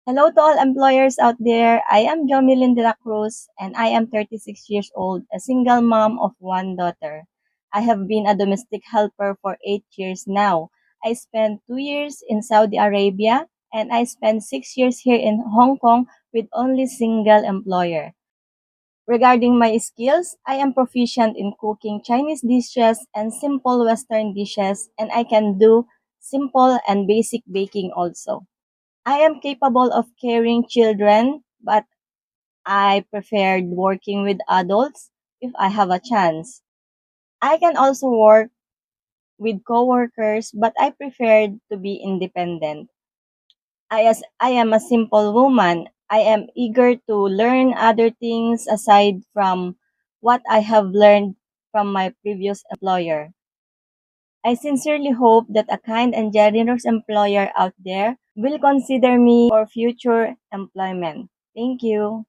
Hello to all employers out there. I am Jomilyn de la Cruz and I am 36 years old, a single mom of one daughter. I have been a domestic helper for 8 years now. I spent 2 years in Saudi Arabia and I spent 6 years here in Hong Kong with only single employer. Regarding my skills, I am proficient in cooking Chinese dishes and simple Western dishes, and I can do simple and basic baking also. I am capable of caring children, but I preferred working with adults if I have a chance. I can also work with coworkers, but I preferred to be independent. I am a simple woman. I am eager to learn other things aside from what I have learned from my previous employer. I sincerely hope that a kind and generous employer out there will consider me for future employment. Thank you.